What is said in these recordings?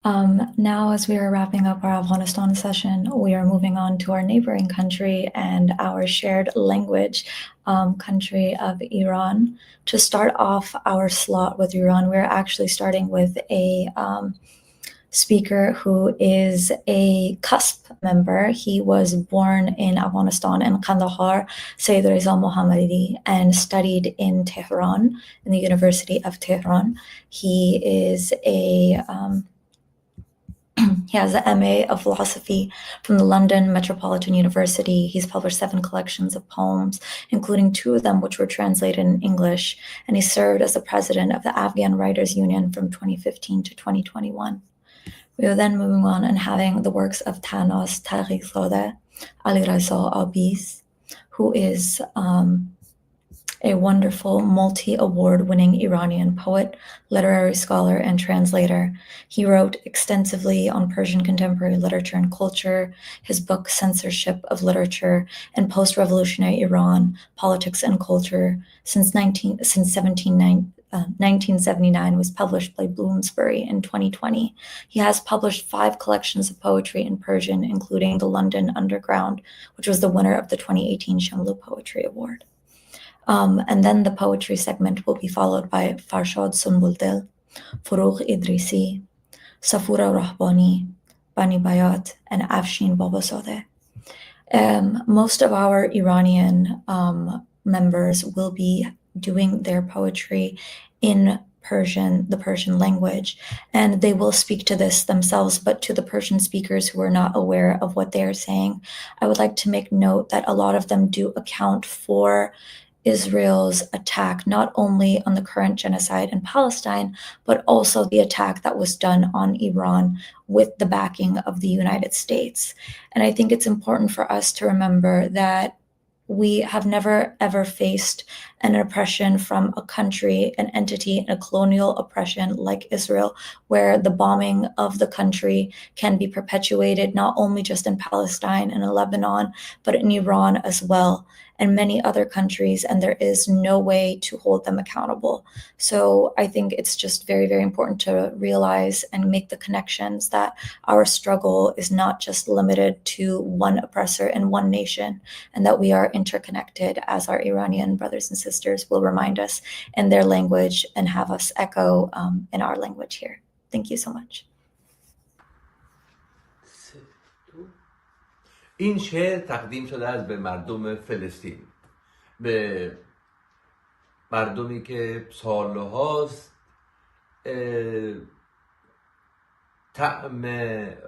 Now, as we are wrapping up our Afghanistan session, we are moving on to our neighboring country and our shared language country of Iran. To start off our slot with Iran, we're actually starting with a speaker who is a CUSP member. He was born in Afghanistan in Kandahar, Sayyid Reza Mohammadi, and studied in Tehran, in the University of Tehran. He is he has an MA of philosophy from the London Metropolitan University. He's published 7 collections of poems, including 2 of them which were translated in English, and he served as the president of the Afghan Writers Union from 2015 to 2021. We are then moving on and having the works of Tanas Taghiqzadeh, Alireza Abiz, who is a wonderful multi-award-winning Iranian poet, literary scholar, and translator. He wrote extensively on Persian contemporary literature and culture. His book, Censorship of Literature and Post-Revolutionary Iran, Politics and Culture, since 1979 was published by Bloomsbury in 2020. He has published 5 collections of poetry in Persian, including The London Underground, which was the winner of the 2018 Shamlu Poetry Award. And then the poetry segment will be followed by Farshad Sunbuldil, Forough Idrisi, Safura Rahbani, Bani Bayat, and Afshin Babazadeh. Most of our Iranian members will be doing their poetry in Persian, the Persian language, and they will speak to this themselves, but to the Persian speakers who are not aware of what they are saying, I would like to make note that a lot of them do account for Israel's attack, not only on the current genocide in Palestine, but also the attack that was done on Iran with the backing of the United States. And I think it's important for us to remember that we have never ever faced an oppression from a country, an entity, a colonial oppression like Israel, where the bombing of the country can be perpetuated not only just in Palestine and in Lebanon, but in Iran as well, and many other countries, and there is no way to hold them accountable. So I think it's just very, very important to realize and make the connections that our struggle is not just limited to one oppressor and one nation, and that we are interconnected, as our Iranian brothers and sisters will remind us in their language and have us echo in our language here. Thank you so much. این شعر تقدیم شده است به مردم فلسطین، به مردمی که سالهاست طعم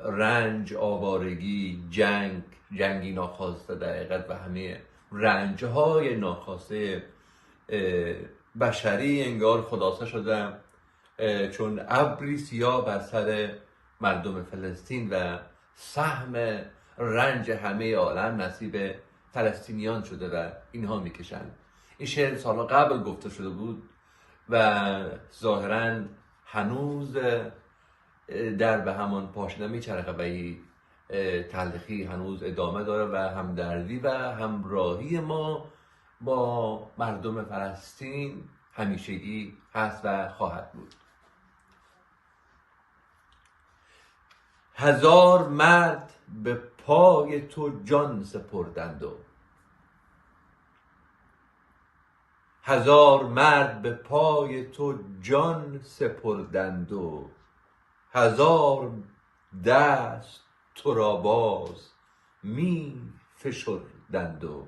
رنج، آوارگی، جنگی ناخواسته در حقیقت و همه رنجهای ناخواسته بشری انگار خلاصه شده چون ابری سیاه بر سر مردم فلسطین و سهم رنج همه عالم نصیب فلسطینیان شده و اینها میکشند. این شعر سالها قبل گفته شده بود و ظاهرا هنوز در به همان پاشنه میچرخه و این تلخی هنوز ادامه داره و همدردی و همراهی ما با مردم فلسطین همیشگی هست و خواهد بود. 1000 مرد به پای تو جان سپردند و 1000 مرد به پای تو جان سپردند و 1000 دست تو را باز می فشردند و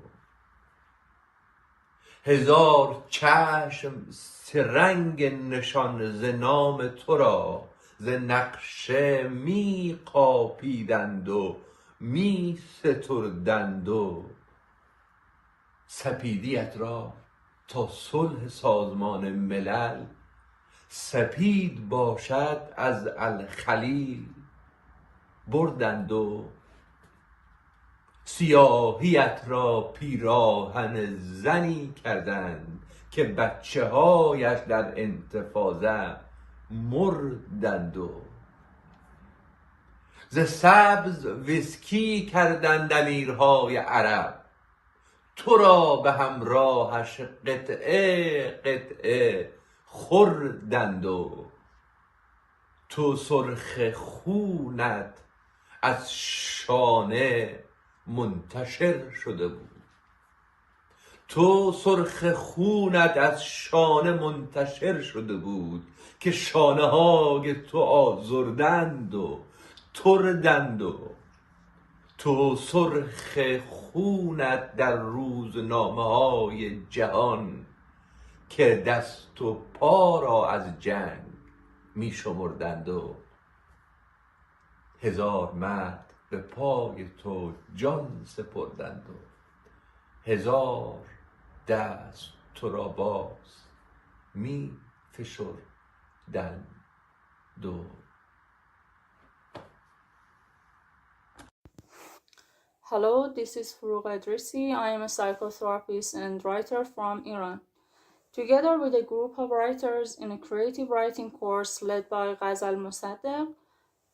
1000 چشم سرنگ نشان ز نام تو را ز نقشه می قاپیدند و می ستردند و سپیدیت را تا صلح سازمان ملل سپید باشد از الخلیل بردند و سیاهیت را پیراهن زنی کردند که بچه هایش در انتفاضه مردند و ز سبز ویسکی کردند امیرهای عرب تو را به همراهش قطعه قطعه خوردند و تو سرخ خونت از شانه منتشر شده بود. تو سرخ خونت از شانه منتشر شده بود که شانه های تو آزردند و تردند و تو سرخ خونت در روزنامه های جهان که دست و پا را از جنگ می شمردند و هزار مرد به پای تو جان سپردند و هزار دست تو را باز می فشردند و Hello, this is Furugh Idrisi. I am a psychotherapist and writer from Iran. Together with a group of writers in a creative writing course led by Ghazal Mossadegh,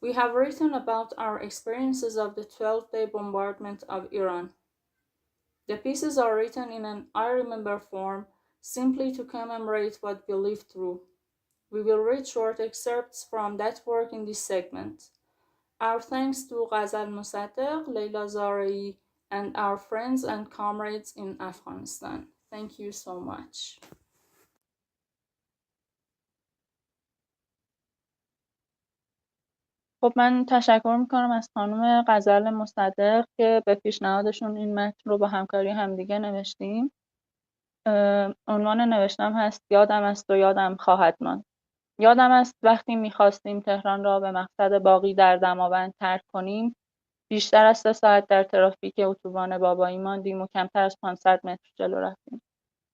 we have written about our experiences of the 12-day bombardment of Iran. The pieces are written in an I remember form, simply to commemorate what we lived through. We will read short excerpts from that work in this segment. Our thanks to Ghazal Mossadegh, Leila Zarei, and our friends and comrades in Afghanistan. Thank you so much. خب من تشکر میکنم از خانم غزل مصدق که به پیشنهادشون این متن رو با همکاری همدیگه نوشتیم. عنوان نوشتم هست یادم است و یادم خواهد ماند. یادم است وقتی میخواستیم تهران را به مقصد باقی در دماوند ترک کنیم، بیشتر از 3 ساعت در ترافیک اتوبان بابایی ماندیم و کمتر از 500 متر جلو رفتیم.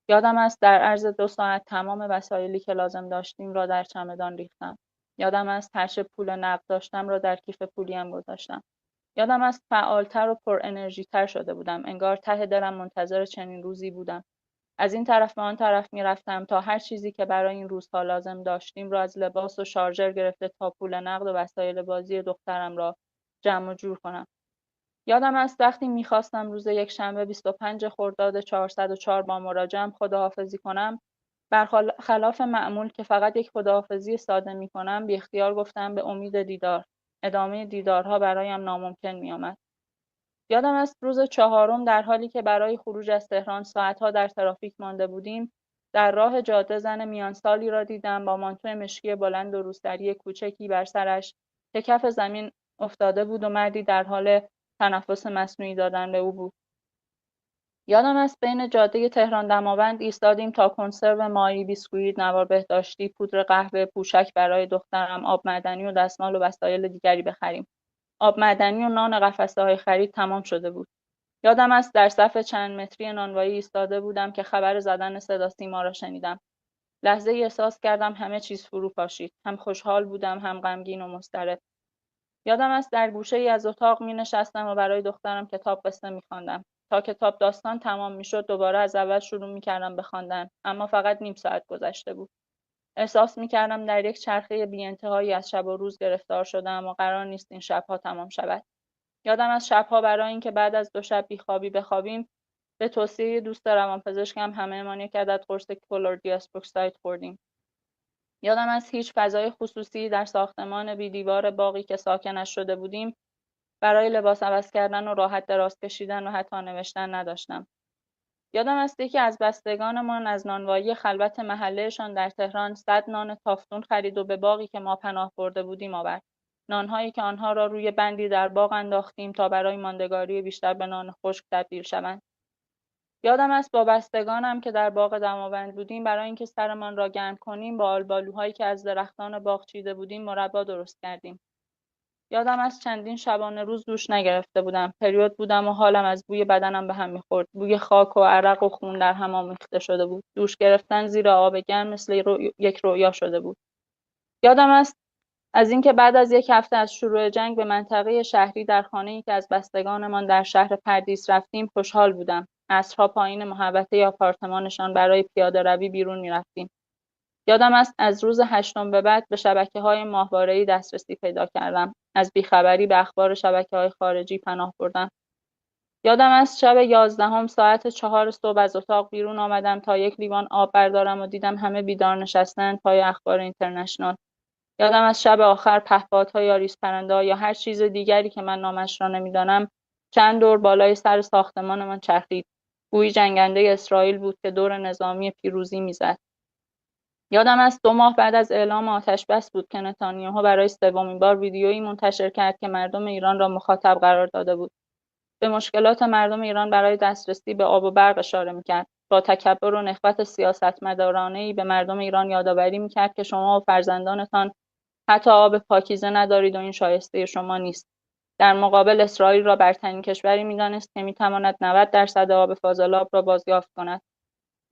یادم است در عرض 2 ساعت تمام وسایلی که لازم داشتیم را در چمدان ریختم. یادم است هرچه پول نقد داشتم را در کیف پولیم گذاشتم. یادم است فعالتر و پر انرژی‌تر شده بودم. انگار ته دلم منتظر چنین روزی بودم. از این طرف به آن طرف می‌رفتم تا هر چیزی که برای این روزها لازم داشتیم را از لباس و شارژر گرفته تا پول نقد و وسایل بازی دخترم را جمع و جور کنم. یادم است وقتی می‌خواستم روز یکشنبه 25 خرداد 404 با مراجعم خداحافظی کنم، برخلاف معمول که فقط یک خداحافظی ساده می‌کنم، بی‌اختیار گفتم به امید دیدار. ادامه دیدارها برایم ناممکن می‌آمد. یادم است روز 4 در حالی که برای خروج از تهران ساعت‌ها در ترافیک مانده بودیم، در راه جاده زن میانسالی را دیدم با مانتو مشکی بلند و روسری کوچکی بر سرش که کف زمین افتاده بود و مردی در حال تنفس مصنوعی دادن به او بود. یادم است بین جاده تهران دماوند ایستادیم تا کنسرو ماهی، بیسکویت، نوار بهداشتی، پودر قهوه، پوشک برای دخترم، آب معدنی و دستمال و وسایل دیگری بخریم. آب معدنی و نان قفسه‌های خرید تمام شده بود. یادم است در صف چند متری نانوایی ایستاده بودم که خبر زدن صدا سیما را شنیدم. لحظه‌ای احساس کردم همه چیز فرو پاشید. هم خوشحال بودم، هم غمگین و مضطرب. یادم است در گوشه‌ای از اتاق می‌نشستم و برای دخترم کتاب قصه می‌خواندم. تا کتاب داستان تمام می‌شد دوباره از اول شروع می‌کردم به خواندن، اما فقط نیم ساعت گذشته بود. احساس می‌کردم در یک چرخه بی‌انتهایی از شب و روز گرفتار شده‌ام و قرار نیست این شب‌ها تمام شود. یادم از شب‌ها برای اینکه بعد از 2 شب بیخوابی بخوابیم، به توصیه دوست روانپزشکم همه‌مان یک عدد قرص کلوردیاسپروکساید خوردیم. یادم از هیچ فضای خصوصی در ساختمان بی دیوار باغی که ساکنش شده بودیم برای لباس عوض کردن و راحت دراز کشیدن و حتی نوشتن نداشتم. یادم است یکی از بستگانمان از نانوایی خلوت محلهشان در تهران 100 نان تافتون خرید و به باغی که ما پناه برده بودیم آورد. نانهایی که آنها را روی بندی در باغ انداختیم تا برای ماندگاری بیشتر به نان خشک تبدیل شوند. یادم است با بستگانم که در باغ دماوند بودیم برای اینکه سرمان را گرم کنیم با آلبالوهایی که از درختان باغ چیده بودیم مربا درست کردیم. یادم است چندین شبانه روز دوش نگرفته بودم. پریود بودم و حالم از بوی بدنم به هم می‌خورد. بوی خاک و عرق و خون در هم آمیخته شده بود. دوش گرفتن زیر آب گرم مثل یک رویا شده بود. یادم است از اینکه بعد از 1 هفته از شروع جنگ به منطقه شهری در خانه‌ای که از بستگانمان در شهر پردیس رفتیم خوشحال بودم. عصرها پایین محوطه آپارتمانشان برای پیاده روی بیرون می‌رفتیم. یادم است از روز 8 به بعد به شبکه‌های ماهواره‌ای دسترسی پیدا کردم. از بیخبری به اخبار شبکه‌های خارجی پناه بردم. یادم است شب 11 ساعت 4 صبح از اتاق بیرون آمدم تا یک لیوان آب بردارم و دیدم همه بیدار نشستند پای اخبار اینترنشنال. یادم از شب آخر پهپادها یا ریزپرنده‌ها یا هر چیز دیگری که من نامش را نمیدانم چند دور بالای سر ساختمانمان چرخید. گویی جنگنده اسرائیل بود که دور نظامی پیروزی میزد. یادم است 2 ماه بعد از اعلام آتش بس بود که نتانیاهو برای 3مین بار ویدیویی منتشر کرد که مردم ایران را مخاطب قرار داده بود. به مشکلات مردم ایران برای دسترسی به آب و برق اشاره میکرد. با تکبر و نخوت سیاستمدارانه‌ای به مردم ایران یادآوری میکرد که شما و فرزندانتان حتی آب پاکیزه ندارید و این شایسته شما نیست. در مقابل اسرائیل را برترین کشوری می‌دانست که می‌تواند 90% آب فاضلاب را بازیافت کند.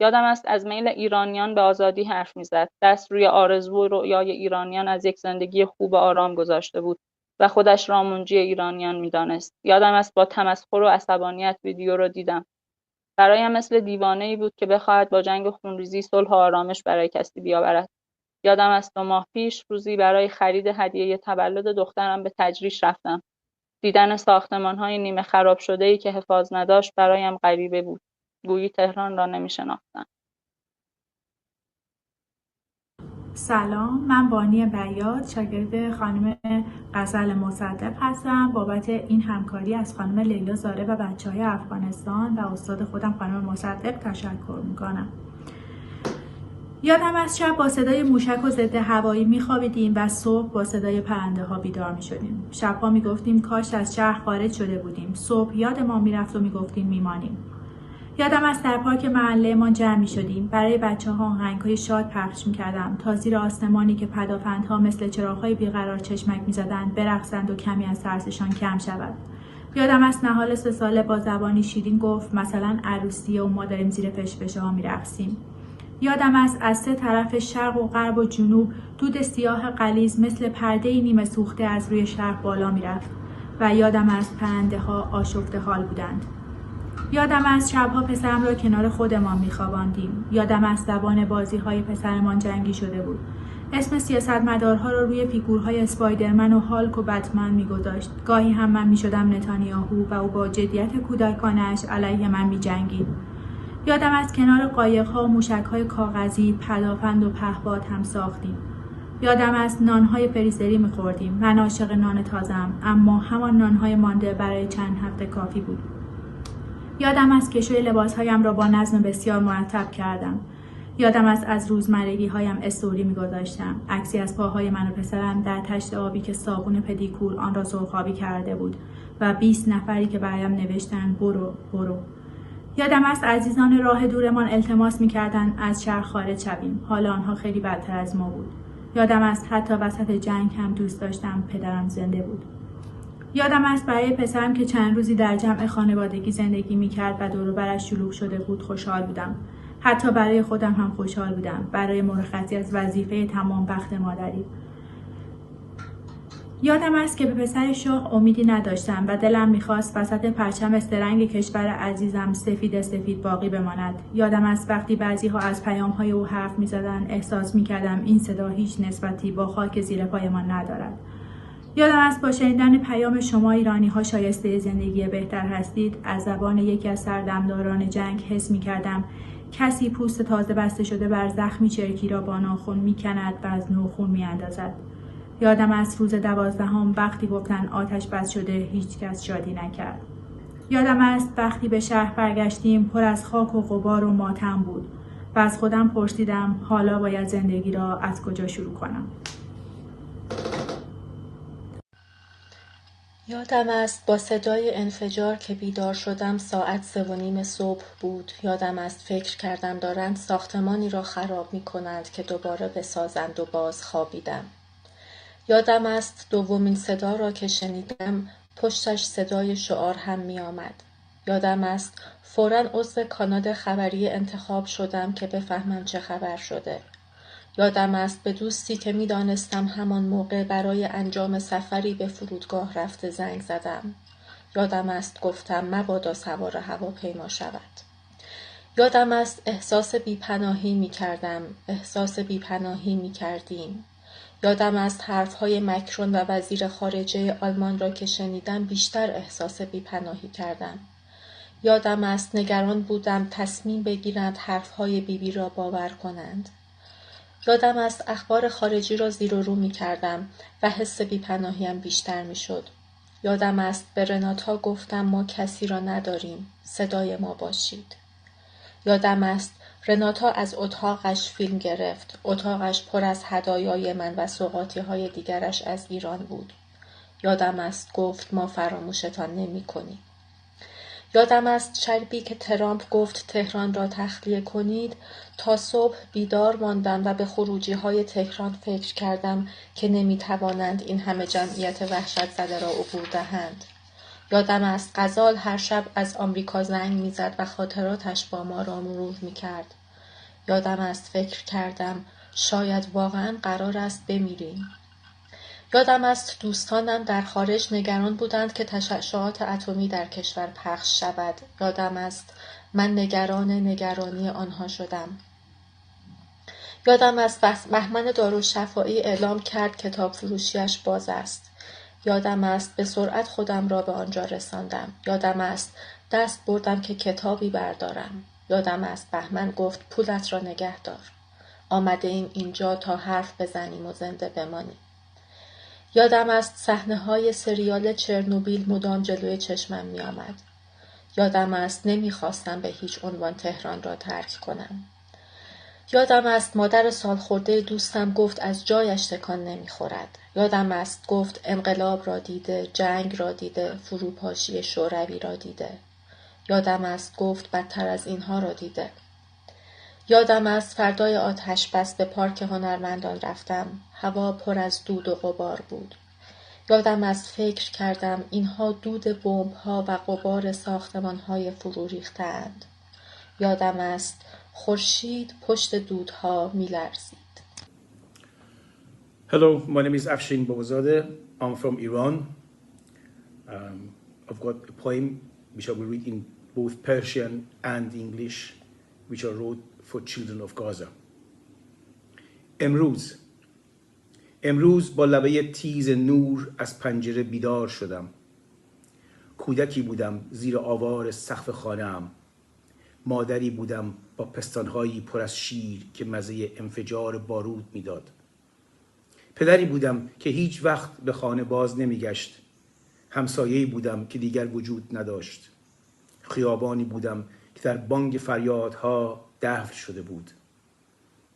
یادم است از میل ایرانیان به آزادی حرف می‌زد. دست روی آرزو و رؤیای ایرانیان از یک زندگی خوب و آرام گذاشته بود و خودش را منجی ایرانیان می‌دانست. یادم است با تمسخر و عصبانیت ویدیو را دیدم. برایم مثل دیوانه‌ای بود که بخواهد با جنگ و خونریزی صلح و آرامش برای کسی بیاورد. یادم است 2 ماه پیش روزی برای خرید هدیه تولد دخترم به تجریش رفتم. دیدن ساختمان‌های نیمه خراب شده‌ای که حفاظ نداشت برایم غریبه بود. گویی تهران را نمی‌شناختم. سلام، من بانی بیات شاگرد خانم غزل مصدق هستم. بابت این همکاری از خانم لیلا زاره و بچه‌های افغانستان و استاد خودم خانم مصدق تشکر میکنم. یادم از شب با صدای موشک و ضد هوایی میخوابیدیم و صبح با صدای پرنده ها بیدار میشدیم. شبها میگفتیم کاش از شهر خارج شده بودیم. صبح یاد ما میرفت و میگفتیم میمانیم. یادم از در پارک محله‌مان جمع می‌شدیم. برای بچه‌ها آهنگ‌های شاد پخش می‌کردم تا زیر آسمانی که پدافندها مثل چراغ‌های بیقرار چشمک می‌زدند برقصند و کمی از ترسشان کم شود. یادم از نهال 3 ساله با زبانی شیرین گفت مثلا عروسیه و ما داریم زیر فشفشه‌ها می‌رقصیم. یادم است از 3 طرف شرق و غرب و جنوب دود سیاه غلیظ مثل پرده‌ای نیمه سوخته از روی شهر بالا می‌رفت و یادم از پرنده‌ها آشفته حال بودند. یادم از شبها پسرم را کنار خودمان می‌خواباندیم. یادم از زبان بازی‌های پسرمان جنگی شده بود. اسم سیاستمدارها را روی فیگورهای اسپایدرمن و هالک و بتمن می‌گذاشت. گاهی هم من می‌شدم نتانیاهو و او با جدیت کودکانه‌اش علیه من می‌جنگید. یادم از کنار قایق‌ها و موشک‌های کاغذی پدافند و پهپاد هم ساختیم. یادم از نان‌های فریزری می‌خوردیم. من عاشق نان تازه‌ام، اما همان نان‌های مانده برای چند هفته کافی بود. یادم از کشوی لباسهایم را با نظم بسیار مرتب کردم. یادم از روزمرگی‌هایم استوری می‌گذاشتم. عکسی از پاهای من و پسرم در تشت آبی که صابون پدیکور آن را سرخابی کرده بود و 20 نفری که برایم نوشتند برو برو. یادم است عزیزان راه دورمان التماس می‌کردند از شهر خارج شویم. حال آنها خیلی بدتر از ما بود. یادم است حتی وسط جنگ هم دوست داشتم پدرم زنده بود. یادم است برای پسرم که چند روزی در جمع خانوادگی زندگی می‌کرد و دور و برش شلوغ شده بود خوشحال بودم. حتی برای خودم هم خوشحال بودم، برای مرخصی از وظیفه تمام وقت مادری. یادم است که به پسر شاه امیدی نداشتم و دلم می‌خواست وسط پرچم سه‌رنگ کشور عزیزم سفید سفید باقی بماند. یادم است وقتی بعضی‌ها از پیام‌های او حرف می‌زدند احساس می‌کردم این صدا هیچ نسبتی با خاک زیر پایمان ندارد. یادم است با شنیدن پیام شما ایرانی‌ها شایسته زندگی بهتر هستید از زبان یکی از سردمداران جنگ حس می‌کردم کسی پوست تازه بسته شده بر زخمی چرکی را با ناخن می‌کند و از نو خون می‌اندازد. یادم از روز 12 وقتی گفتن آتش بس شده هیچ کس شادی نکرد. یادم است وقتی به شهر برگشتیم پر از خاک و غبار و ماتم بود و از خودم پرسیدم حالا باید زندگی را از کجا شروع کنم. یادم است با صدای انفجار که بیدار شدم ساعت 3:30 صبح بود. یادم است فکر کردم دارند ساختمانی را خراب می کنند که دوباره بسازند و باز خوابیدم. یادم است دومین صدا را که شنیدم پشتش صدای شعار هم می آمد. یادم است فوراً عضو کانال خبری انتخاب شدم که بفهمم چه خبر شده. یادم است به دوستی که می دانستم همان موقع برای انجام سفری به فرودگاه رفته زنگ زدم. یادم است گفتم مبادا سوار هواپیما شود. یادم است احساس بیپناهی می کردم، احساس بیپناهی می کردیم. یادم است حرفهای مکرون و وزیر خارجه آلمان را که شنیدم بیشتر احساس بیپناهی کردم. یادم است نگران بودم تصمیم بگیرند حرفهای بیبی را باور کنند. یادم است اخبار خارجی را زیر و رو می کردم و حس بی‌پناهیم بیشتر می شد. یادم است به رناتا گفتم ما کسی را نداریم، صدای ما باشید. یادم است رناتا از اتاقش فیلم گرفت. اتاقش پر از هدایای من و سوغاطی‌های دیگرش از ایران بود. یادم است گفت ما فراموشتان نمی‌کنیم. یادم است شبی که ترامپ گفت تهران را تخلیه کنید، تا صبح بیدار ماندم و به خروجی‌های تهران فکر کردم که نمی‌توانند این همه جمعیت وحشت زده را عبور دهند. یادم است غزال هر شب از آمریکا زنگ می‌زد و خاطراتش با ما را مرور می‌کرد. یادم است فکر کردم شاید واقعاً قرار است بمیریم. یادم است دوستانم در خارج نگران بودند که تشعشعات اتمی در کشور پخش شود. یادم است من نگرانی آنها شدم. یادم است بهمن دارالشفایی اعلام کرد کتاب فروشیش باز است. یادم است به سرعت خودم را به آنجا رساندم. یادم است دست بردم که کتابی بردارم. یادم است بهمن گفت پولت را نگه دار. آمده ایم اینجا تا حرف بزنیم و زنده بمانیم. یادم است صحنه‌های سریال چرنوبیل مدام جلوی چشمم می آمد. یادم است نمی‌خواستم به هیچ عنوان تهران را ترک کنم. یادم است مادر سالخورده دوستم گفت از جایش تکان نمی‌خورد. یادم است گفت انقلاب را دیده، جنگ را دیده، فروپاشی شوروی را دیده. یادم است گفت بدتر از اینها را دیده. یادم است فردای آتش بس به پارک هنرمندان رفتم. هوا پر از دود و غبار بود. یادم است فکر کردم اینها دود بمب‌ها و غبار ساختمان‌های فرو ریخته‌اند. یادم است خورشید پشت دودها می‌لرزید. Hello, my name is Afshin Babazadeh. I'm from Iran. I've got a poem which I will read in both Persian and English, which I wrote for children of Gaza. امروز با لبه تیز نور از پنجره بیدار شدم. کودکی بودم زیر آوار سقف خانه‌ام. مادری بودم با پستانهایی پر از شیر که مزه انفجار بارود میداد. پدری بودم که هیچ وقت به خانه باز نمیگشت. همسایه‌ای بودم که دیگر وجود نداشت. خیابانی بودم که در بانگ فریادها دفن شده بود.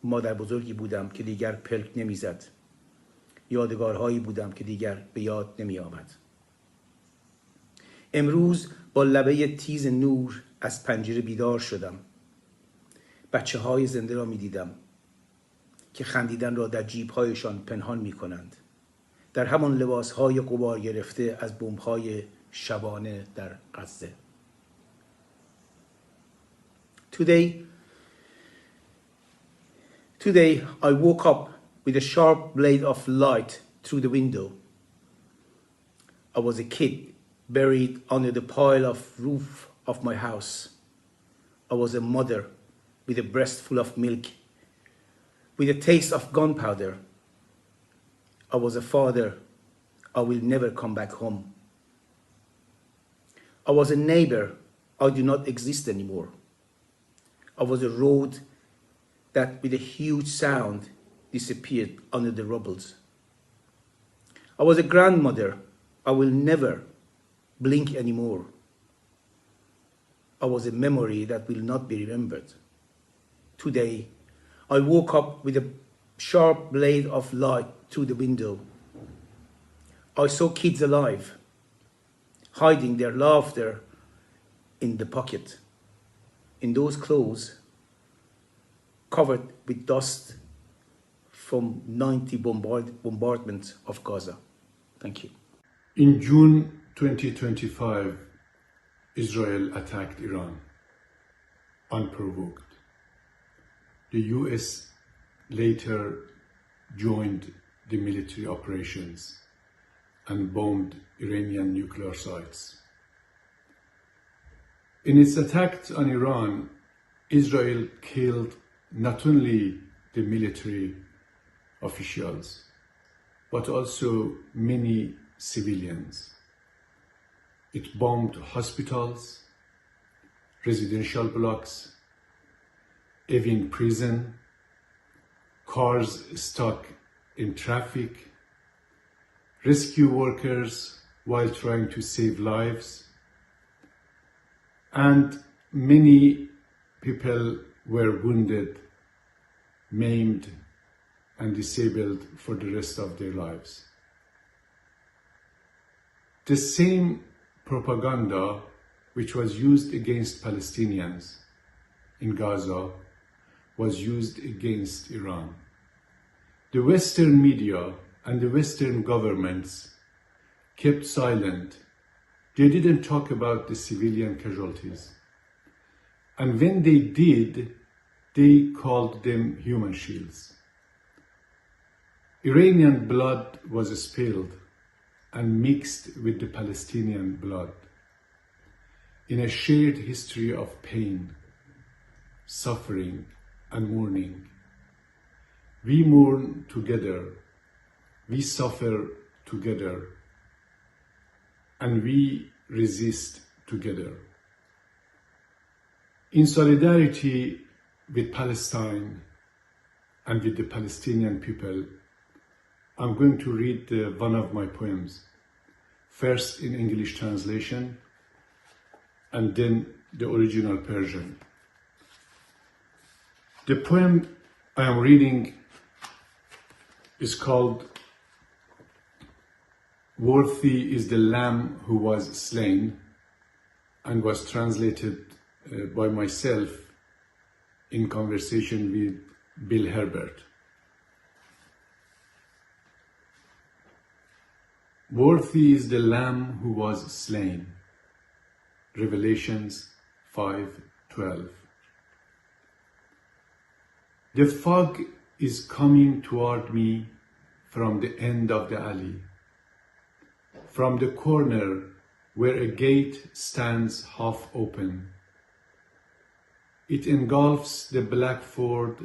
مادر بزرگی بودم که دیگر پلک نمیزد. یادگارهایی بودم که دیگر به یاد نمی آمد. امروز با لبه تیز نور از پنجره بیدار شدم. بچه های زنده را می دیدم که خندیدن را در جیبهایشان پنهان می کنند. در همان لباس های غبار گرفته از بمب های شبانه در غزه. Today I woke up with a sharp blade of light through the window. I was a kid buried under the pile of roof of my house. I was a mother with a breast full of milk, with a taste of gunpowder. I was a father. I will never come back home. I was a neighbor. I do not exist anymore. I was a road that with a huge sound disappeared under the rubbles. I was a grandmother. I will never blink anymore. I was a memory that will not be remembered. Today, I woke up with a sharp blade of light through the window. I saw kids alive, hiding their laughter in the pocket, in those clothes covered with dust from 90 bombardments of Gaza. Thank you. In June 2025, Israel attacked Iran unprovoked. The US later joined the military operations and bombed Iranian nuclear sites. In its attacks on Iran, Israel killed not only the military officials, but also many civilians. It bombed hospitals, residential blocks, Evin prison, cars stuck in traffic, rescue workers while trying to save lives, and many people were wounded, maimed, and disabled for the rest of their lives. The same propaganda which was used against Palestinians in Gaza was used against Iran. The Western media and the Western governments kept silent. They didn't talk about the civilian casualties. And when they did, they called them human shields. Iranian blood was spilled and mixed with the Palestinian blood in a shared history of pain, suffering, and mourning. We mourn together, we suffer together, and we resist together. In solidarity with Palestine and with the Palestinian people, I'm going to read one of my poems, first in English translation, and then the original Persian. The poem I am reading is called "Worthy is the Lamb who was slain," and was translated by myself in conversation with Bill Herbert. Worthy is the Lamb who was slain. Revelations 5:12. The fog is coming toward me from the end of the alley, from the corner where a gate stands half open. It engulfs the black Ford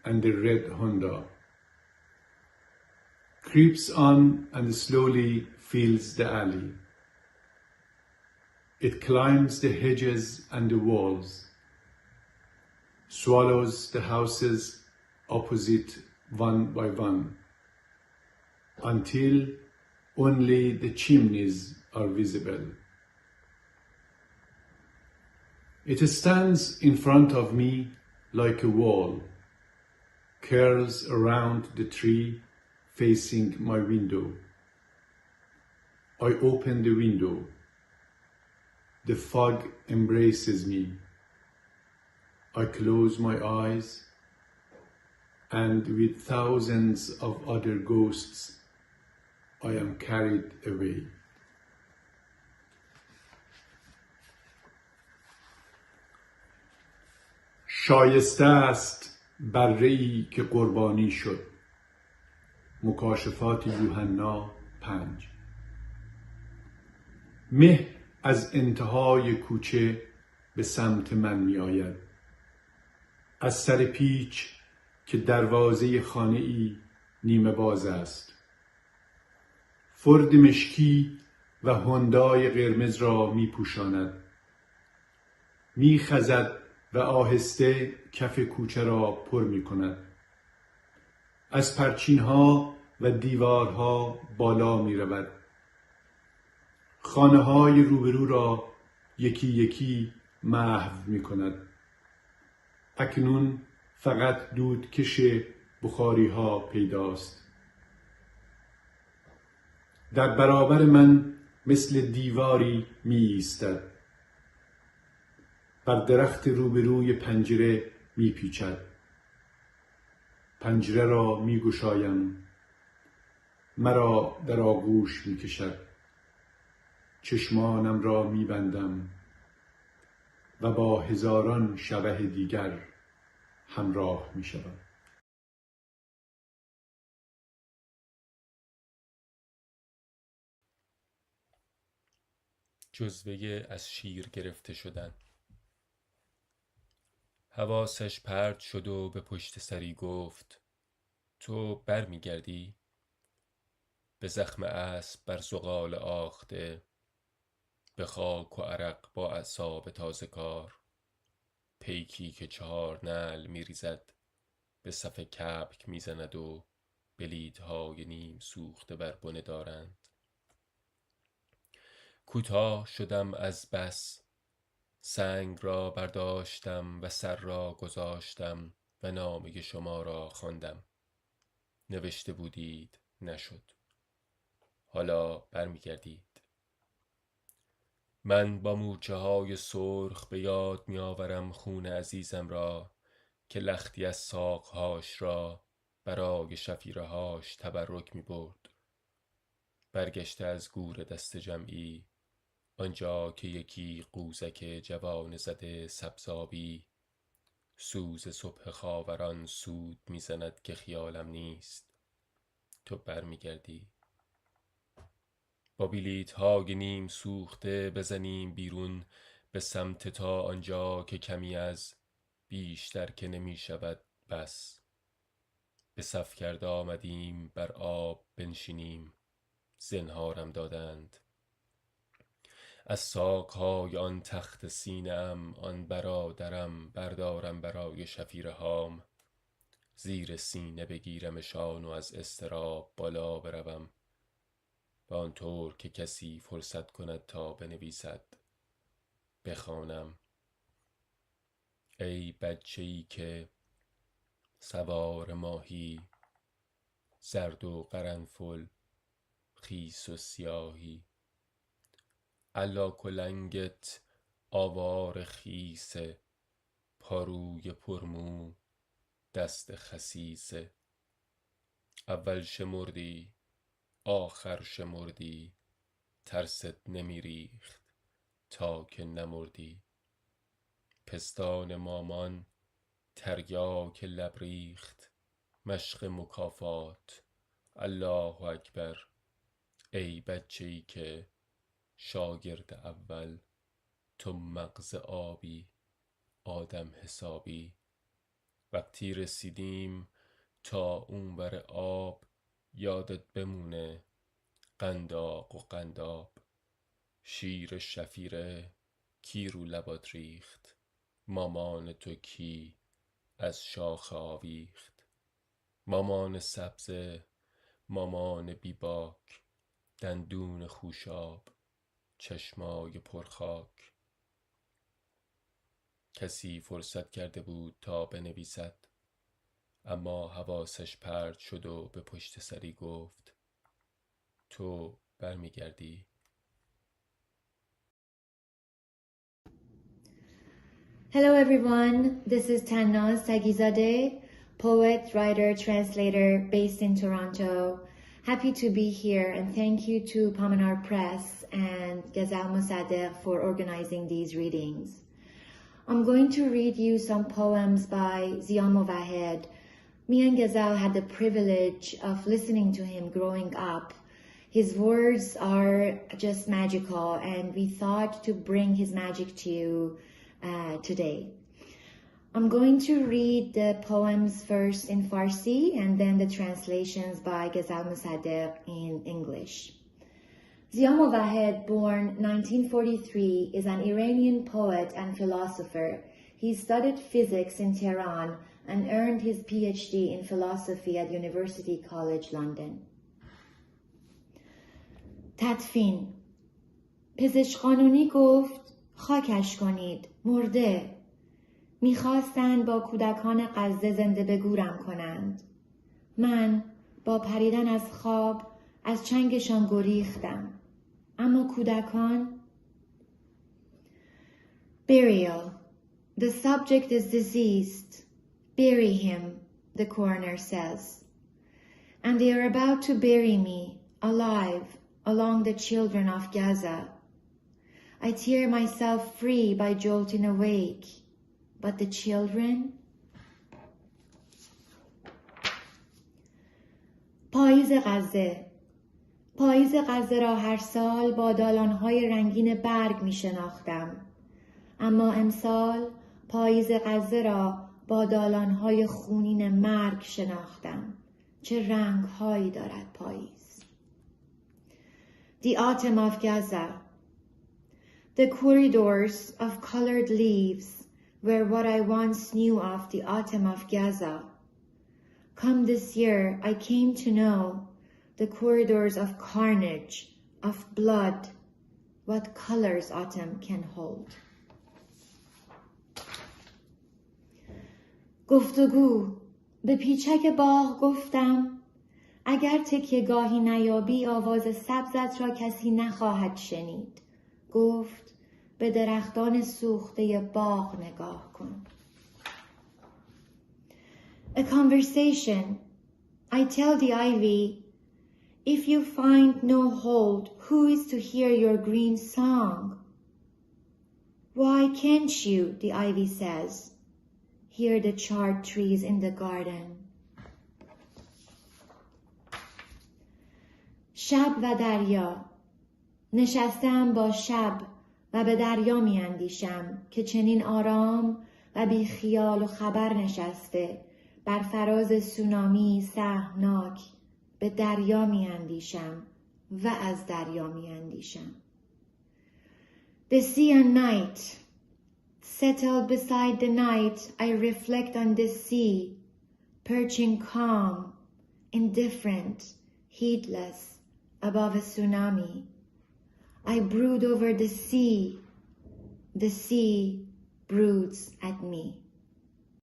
and the red Honda, creeps on and slowly fills the alley. It climbs the hedges and the walls, swallows the houses opposite one by one, until only the chimneys are visible. It stands in front of me like a wall, curls around the tree facing my window. I open the window. The fog embraces me. I close my eyes, and with thousands of other ghosts, I am carried away. شایسته است بره‌ای که قربانی شد. مکاشفات یوحنا 5. مه از انتهای کوچه به سمت من می آید. از سر پیچ که دروازه خانه ای نیمه باز است. فورد مشکی و هوندای قرمز را می پوشاند. می خزد و آهسته کف کوچه را پر می کند. از پرچینها و دیوارها بالا می رود. خانه های روبرو را یکی یکی محو می کند. اکنون فقط دودکش بخاری ها پیداست. در برابر من مثل دیواری می ایستد. بر درخت روبروی پنجره می پیچد. پنجره را می گشایم. مرا در آغوش می کشد. چشمانم را می بندم و با هزاران شبح دیگر همراه می شدم. جزوه از شیر گرفته شدن. حواسش پرت شد و به پشت سری گفت: تو بر می گردی؟ به زخم اسب بر زغال آخته، به خاک و عرق با اعصاب تازه کار، پیکی که 4 نعل می ریزد به صف کبک میزند و بلیدهای نیم سوخته بر بنه دارند. کوتاه شدم از بس، سنگ را برداشتم و سر را گذاشتم و نامه شما را خواندم. نوشته بودید نشد، حالا برمیگردید. من با مورچه های سرخ به یاد میآورم خون عزیزم را که لختی از ساقهاش را برای شفیرهاش تبرک می برد. برگشته از گور دست جمعی، آنجا که یکی قوزک جوان زده سبزابی سوز صبح خاوران سود میزند که خیالم نیست، تو برمیگردی. با بلیط‌های نیم سوخته بزنیم بیرون به سمت تا آنجا که کمی از بیشتر که نمی شود بس. به صف کرده آمدیم بر آب بنشینیم، زنهارم دادند. از ساقهای آن تخت سینه‌ام آن برادرم بردارم برای شفیره هام، زیر سینه بگیرمشان و از اضطراب بالا بروم و آنطور که کسی فرصت کند تا بنویسد بخوانم. ای بچه‌ای که سوار ماهی، زرد و قرنفل خیس و سیاهی، علا کلنگت آوار خیسه، پاروی پرمو دست خسیسه. اول شمردی آخر شمردی، ترست نمیریخت تا که نمردی. پستان مامان تریاک لب ریخت، مشق مکافات الله اکبر. ای بچه‌ای که شاگرد اول، تو مغز آبی آدم حسابی. وقتی رسیدیم تا اونور آب، یادت بمونه قنداق و قنداب. شیر شفیره کی رو لبات ریخت، مامان تو کی از شاخ آویخت. مامان سبزه مامان بیباک، دندون خوشاب چشمای پرخاک. کسی فرصت کرده بود تا بنویسد، اما حواسش پرت شد و به پشت سری گفت تو برمیگردی. Hello everyone, this is Tannaz Tagizadeh, poet, writer, translator based in Toronto. Happy to be here and thank you to Pamanar Press and Ghazal Mossadegh for organizing these readings. I'm going to read you some poems by Zia Mowahed. Me and Ghazal had the privilege of listening to him growing up. His words are just magical and we thought to bring his magic to you today. I'm going to read the poems first in Farsi and then the translations by Ghazal Mossadegh in English. Zia Mowahed, born 1943, is an Iranian poet and philosopher. He studied physics in Tehran and earned his PhD in philosophy at University College London. تدفین. پزشک قانونی گفت خاکش کنید، مرده. میخواستند با کودکان غزه زنده به گورم کنند. من با پریدن از خواب از چنگشان گریختم. اما کودکان. Burial. The subject is deceased. Bury him, the coroner says. And they are about to bury me, alive, along the children of Gaza. I tear myself free by jolting awake. But the children? پاییز غزه. پاییز غزه را هر سال با دالان‌های رنگین برگ می شناختم. اما امسال پاییز غزه را با دالان‌های خونین مرگ شناختم. چه رنگ‌هایی دارد پاییز. The autumn of Gaza. The corridors of colored leaves were what I once knew of the autumn of Gaza. Come this year, I came to know the corridors of carnage, of blood, what colors autumn can hold. گفتگو به پیچک باغ گفتم اگر تکیه گاهی نیابی آواز سبزت را کسی نخواهد شنید. گفت به درختان سوخته باغ نگاه کن. A conversation. I tell the ivy, if you find no hold, who is to hear your green song? Why can't you, the ivy says, hear the charred trees in the garden? شب و دریا. نشستم با شب و به دریا می اندیشم که چنین آرام و بی خیال و خبر نشسته بر فراز سونامی سهمناک به دریا می اندیشم و از دریا می اندیشم. The sea and night. Settled beside the night, I reflect on the sea, perching calm, indifferent, heedless, above a tsunami. I brood over the sea broods at me.